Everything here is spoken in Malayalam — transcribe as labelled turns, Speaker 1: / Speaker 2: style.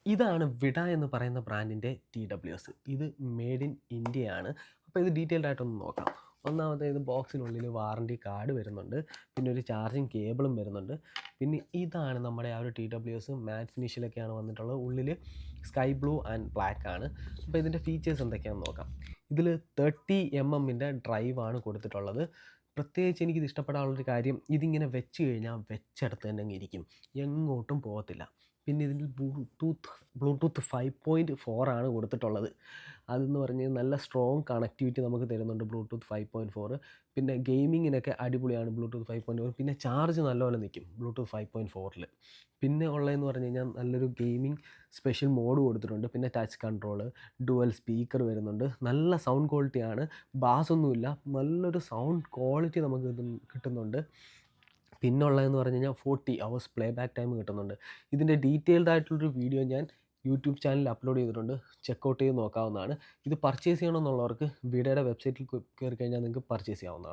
Speaker 1: ഇതാണ് വിട എന്ന് പറയുന്ന ബ്രാൻഡിൻ്റെ TWS. ഇത് മെയ്ഡ് ഇൻ ഇന്ത്യയാണ്. അപ്പോൾ ഇത് ഡീറ്റെയിൽഡ് ആയിട്ടൊന്ന് നോക്കാം. ഒന്നാമത്തേത് ബോക്സിനുള്ളിൽ വാറണ്ടി കാർഡ് വരുന്നുണ്ട്. പിന്നെ ഒരു ചാർജിങ് കേബിളും വരുന്നുണ്ട്. പിന്നെ ഇതാണ് നമ്മുടെ ആ ഒരു TWS മാറ്റ് ഫിനിഷിലൊക്കെയാണ് വന്നിട്ടുള്ളത്. ഉള്ളിൽ സ്കൈ ബ്ലൂ ആൻഡ് ബ്ലാക്ക് ആണ്. അപ്പോൾ ഇതിൻ്റെ ഫീച്ചേഴ്സ് എന്തൊക്കെയാണെന്ന് നോക്കാം. ഇതിൽ 30 mm ഡ്രൈവാണ് കൊടുത്തിട്ടുള്ളത്. പ്രത്യേകിച്ച് എനിക്കിത് ഇഷ്ടപ്പെടാനുള്ളൊരു കാര്യം, ഇതിങ്ങനെ വെച്ച് കഴിഞ്ഞാൽ വെച്ചെടുത്ത് തന്നെ അങ്ങ് ഇരിക്കും, എങ്ങോട്ടും പോകത്തില്ല. പിന്നെ ഇതിൽ ബ്ലൂടൂത്ത് 5.4 ആണ് കൊടുത്തിട്ടുള്ളത്. അതെന്ന് പറഞ്ഞ് നല്ല സ്ട്രോങ് കണക്ടിവിറ്റി നമുക്ക് തരുന്നുണ്ട് ബ്ലൂടൂത്ത് 5.4. പിന്നെ ഗെയിമിങ്ങിനൊക്കെ അടിപൊളിയാണ് ബ്ലൂടൂത്ത് 5.4. പിന്നെ ചാർജ് നല്ലപോലെ നിൽക്കും ബ്ലൂടൂത്ത് 5.4ൽ. പിന്നെ ഉള്ളതെന്ന് പറഞ്ഞു കഴിഞ്ഞാൽ നല്ലൊരു ഗെയിമിംഗ് സ്പെഷ്യൽ മോഡ് കൊടുത്തിട്ടുണ്ട്. പിന്നെ ടച്ച് കൺട്രോള്, ഡുവൽ സ്പീക്കർ വരുന്നുണ്ട്. നല്ല സൗണ്ട് ക്വാളിറ്റിയാണ്, ബാസൊന്നുമില്ല, നല്ലൊരു സൗണ്ട് ക്വാളിറ്റി നമുക്ക് കിട്ടുന്നുണ്ട്. പിന്നുള്ളതെന്ന് പറഞ്ഞു കഴിഞ്ഞാൽ 40 hours പ്ലേ ബാക്ക് ടൈം കിട്ടുന്നുണ്ട്. ഇതിൻ്റെ ഡീറ്റെയിൽഡ് ആയിട്ടുള്ളൊരു വീഡിയോ ഞാൻ യൂട്യൂബ് ചാനലിൽ അപ്ലോഡ് ചെയ്തിട്ടുണ്ട്, ചെക്കൗട്ട് ചെയ്ത് നോക്കാവുന്നതാണ്. ഇത് പർച്ചേസ് ചെയ്യണമെന്നുള്ളവർക്ക് വിഡയുടെ വെബ്സൈറ്റിൽ കയറി കഴിഞ്ഞാൽ നിങ്ങൾക്ക് പർച്ചേസ് ചെയ്യാവുന്നതാണ്.